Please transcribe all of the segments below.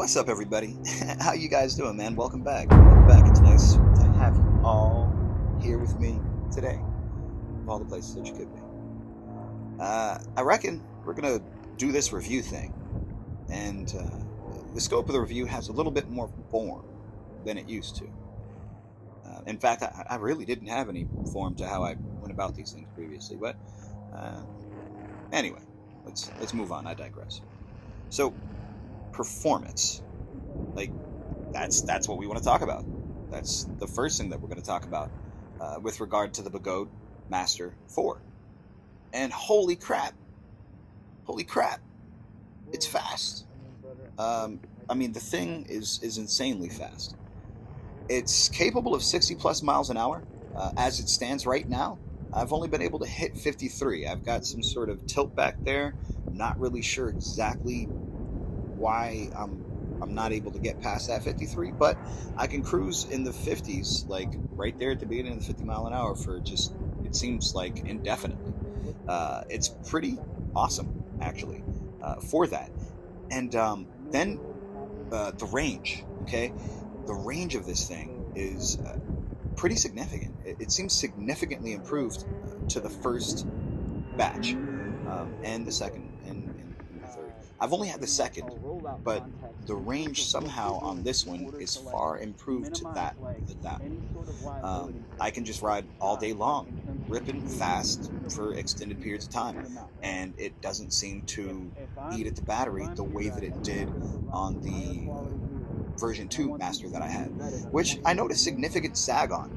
What's up, everybody? How you guys doing, man? Welcome back. Welcome back. It's nice to have you all here with me today, of all the places that you could be. I reckon we're going to do this review thing, and the scope of the review has a little bit more form than it used to. In fact, I really didn't have any form to how I went about these things previously, but anyway, let's move on. I digress. So, performance, like that's what we want to talk about. That's the first thing that we're going to talk about with regard to the Begode Master 4. And holy crap, it's fast. I mean, the thing is insanely fast. It's capable of 60 plus miles an hour. As it stands right now, I've only been able to hit 53. I've got some sort of tilt back there. Not really sure exactly why I'm not able to get past that 53, but I can cruise in the 50s, like right there at the beginning of the 50 mile an hour for just, it seems like, indefinitely. It's pretty awesome, actually, for that. And then the range, okay? The range of this thing is pretty significant. It seems significantly improved to the first batch and the second and the third. I've only had the second, but the range somehow on this one is far improved to that. I can just ride all day long, ripping fast for extended periods of time, and it doesn't seem to eat at the battery the way that it did on the version 2 Master that I had, which I noticed significant sag on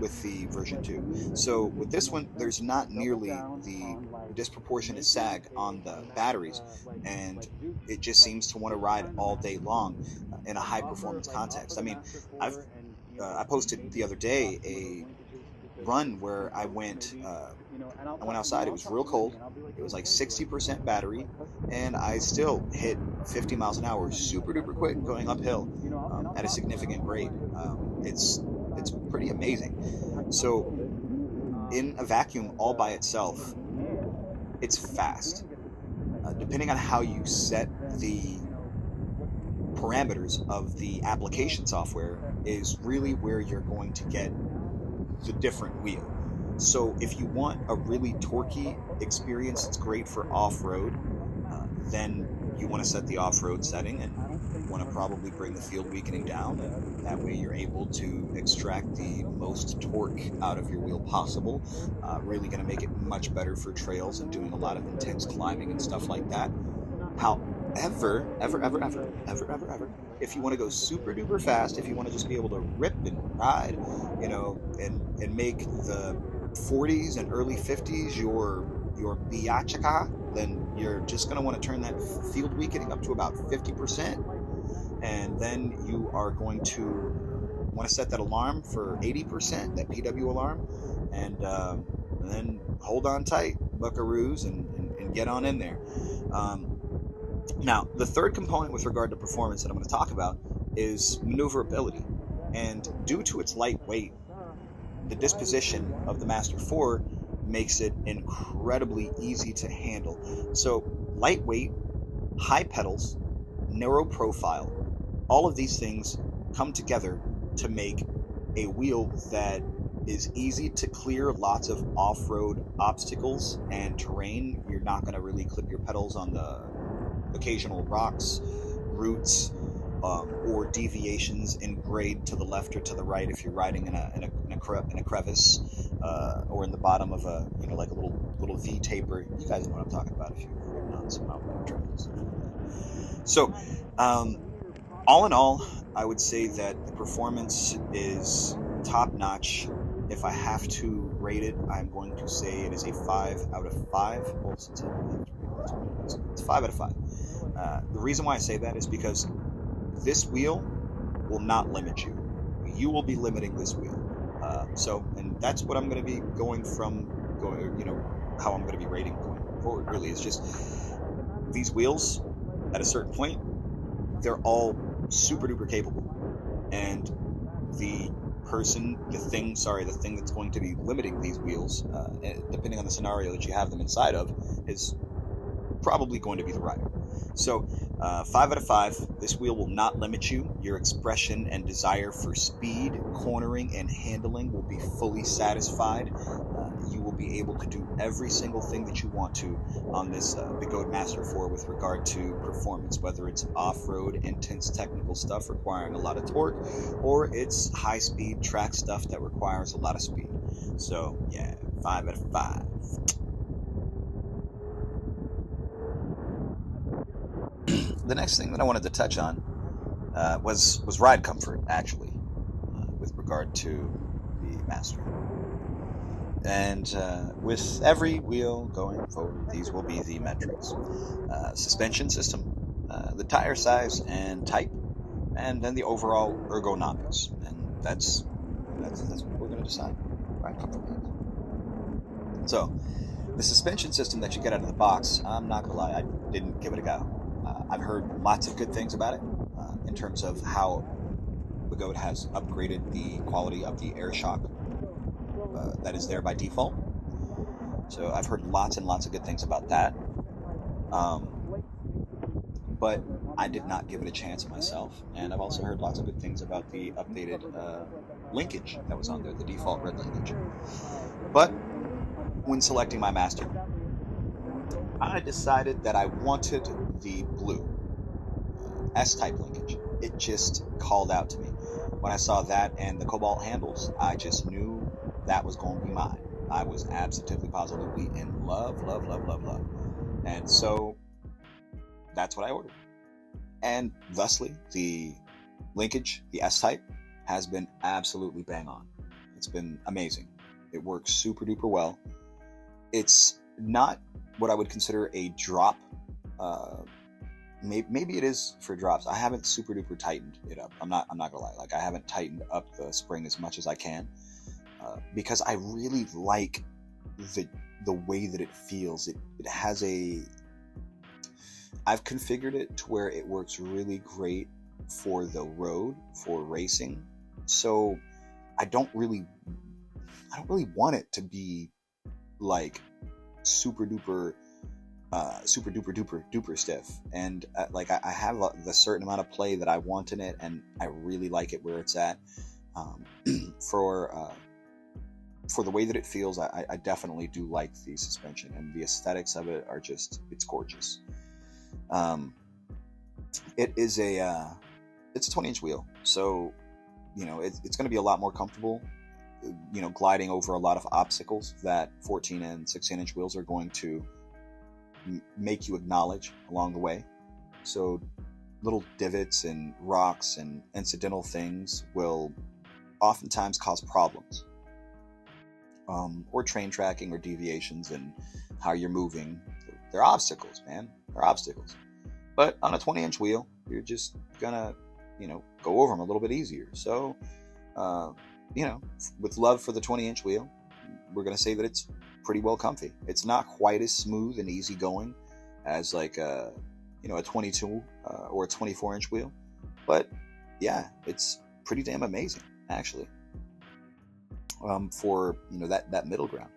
with the version 2. So with this one, there's not nearly the disproportionate sag on the batteries, and it just seems to want to ride all day long in a high performance context. I mean, I posted the other day a run where I went outside. It was real cold. It was like 60% battery, and I still hit 50 miles an hour, super duper quick, going uphill at a significant rate. It's pretty amazing. So in a vacuum all by itself, it's fast. Depending on how you set the parameters of the application software is really where you're going to get the different wheel. So if you want a really torquey experience that's great for off-road, then you want to set the off-road setting, and you want to probably bring the field weakening down, and that way you're able to extract the most torque out of your wheel possible. Really going to make it much better for trails and doing a lot of intense climbing and stuff like that. However, if you want to go super duper fast, if you want to just be able to rip and ride, and make the 40s and early 50s your biachaka, then you're just going to want to turn that field weakening up to about 50%, and then you are going to want to set that alarm for 80%, that PW alarm, and then hold on tight, buckaroos, and get on in there. Now, the third component with regard to performance that I'm going to talk about is maneuverability. And due to its lightweight, the disposition of the Master 4 makes it incredibly easy to handle. So, lightweight, high pedals, narrow profile, all of these things come together to make a wheel that is easy to clear lots of off-road obstacles and terrain. You're not going to really clip your pedals on the occasional rocks, roots, or deviations in grade to the left or to the right if you're riding in a crevice, or in the bottom of a like a little V taper. You guys know what I'm talking about if you've ridden on some mountain bike trails and stuff like that. So, all in all, I would say that the performance is top notch. If I have to rate it, I'm going to say it is a 5 out of 5. Well, since it's 5 out of 5. The reason why I say that is because this wheel will not limit you. You will be limiting this wheel. And that's what I'm going to be how I'm going to be rating going forward, really. It's just these wheels, at a certain point, they're all super duper capable. And the thing that's going to be limiting these wheels, depending on the scenario that you have them inside of, is probably going to be the rider. So 5 out of 5. This wheel will not limit you. Your expression and desire for speed, cornering, and handling will be fully satisfied. You will be able to do every single thing that you want to on this Begode Master 4 with regard to performance, whether it's off-road, intense technical stuff requiring a lot of torque, or it's high-speed track stuff that requires a lot of speed. So yeah, 5 out of 5. The next thing that I wanted to touch on was ride comfort, actually, with regard to the Master. And with every wheel going forward, these will be the metrics. Suspension system, the tire size and type, and then the overall ergonomics. And that's what we're going to decide. Ride comfort. So, the suspension system that you get out of the box, I'm not going to lie, I didn't give it a go. I've heard lots of good things about it in terms of how Begode has upgraded the quality of the air shock that is there by default. So I've heard lots and lots of good things about that. But I did not give it a chance myself. And I've also heard lots of good things about the updated linkage that was on there, the default red linkage. But when selecting my Master, I decided that I wanted the blue S-type linkage. It just called out to me. When I saw that and the cobalt handles, I just knew that was going to be mine. I was absolutely positively in love. And so that's what I ordered. And thusly, the linkage, the S-type, has been absolutely bang on. It's been amazing. It works super duper well. It's not what I would consider a drop. Maybe it is for drops. I haven't super duper tightened it up. I'm not gonna lie. Like, I haven't tightened up the spring as much as I can because I really like the way that it feels. It has a. I've configured it to where it works really great for the road, for racing. So I don't really want it to be like super duper stiff. And like I have the certain amount of play that I want in it, and I really like it where it's at. For the way that it feels, I definitely do like the suspension, and the aesthetics of it are just, it's gorgeous. It is it's a 20-inch wheel, so it's going to be a lot more comfortable, gliding over a lot of obstacles that 14 and 16-inch wheels are going to make you acknowledge along the way. So little divots and rocks and incidental things will oftentimes cause problems, or train tracking or deviations and how you're moving. They're obstacles, man. They're obstacles. But on a 20-inch wheel, you're just gonna, go over them a little bit easier. So, with love for the 20-inch wheel, we're gonna say that it's pretty well comfy. It's not quite as smooth and easygoing as like a 22 or a 24-inch wheel, but yeah, it's pretty damn amazing actually. For that middle ground.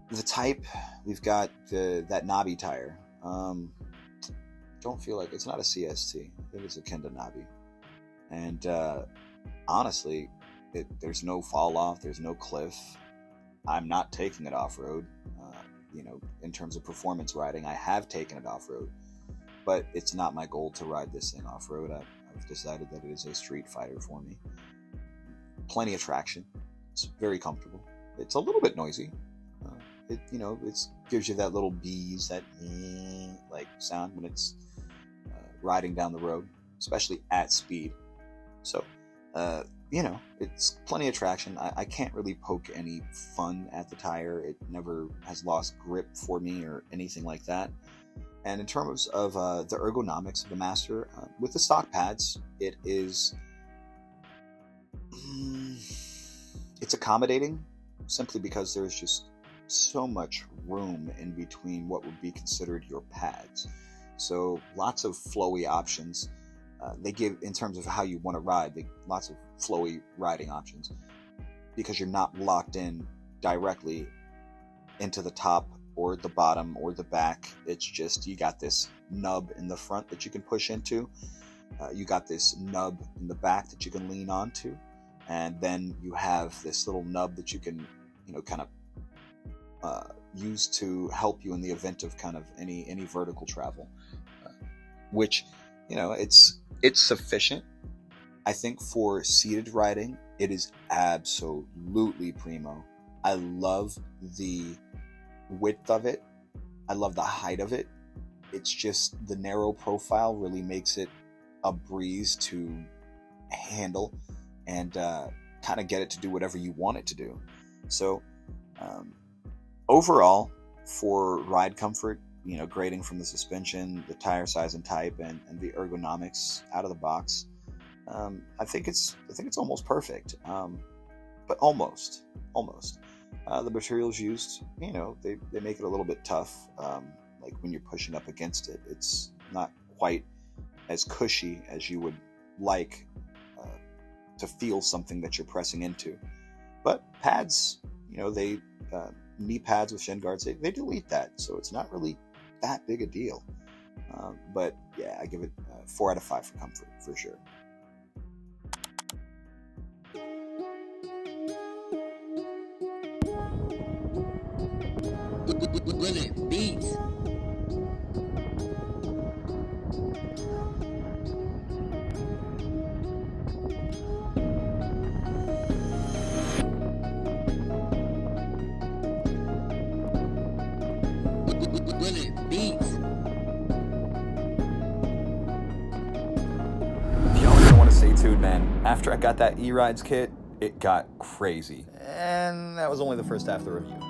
The type, we've got that knobby tire. Don't feel like, it's not a CST. I think it's a Kenda knobby. And honestly, there's no fall off. There's no cliff. I'm not taking it off road. In terms of performance riding, I have taken it off road, but it's not my goal to ride this thing off road. I've decided that it is a street fighter for me. Plenty of traction. It's very comfortable. It's a little bit noisy. It gives you that little bees, that like sound when it's riding down the road, especially at speed. So, it's plenty of traction. I can't really poke any fun at the tire. It never has lost grip for me or anything like that. And in terms of the ergonomics of the Master, with the stock pads, it is it's accommodating simply because there's just so much room in between what would be considered your pads. So lots of flowy options. They give, in terms of how you want to ride, lots of flowy riding options because you're not locked in directly into the top or the bottom or the back. It's just you got this nub in the front that you can push into. You got this nub in the back that you can lean onto. And then you have this little nub that you can, kind of use to help you in the event of kind of any vertical travel, which, it's sufficient. I think for seated riding, it is absolutely primo. I love the width of it. I love the height of it. It's just the narrow profile really makes it a breeze to handle and kind of get it to do whatever you want it to do. So overall, for ride comfort, grading from the suspension, the tire size and type, and the ergonomics out of the box, I think it's almost perfect. But almost. The materials used, they make it a little bit tough. Like when you're pushing up against it, it's not quite as cushy as you would like to feel something that you're pressing into. But pads, they knee pads with shin guards, they delete that, so it's not really that big a deal. But yeah, I give it 4 out of 5 for comfort, for sure. Bullet beats. Bullet beats. If y'all don't want to stay tuned, man, after I got that E-Rides kit, it got crazy. And that was only the first half of the review.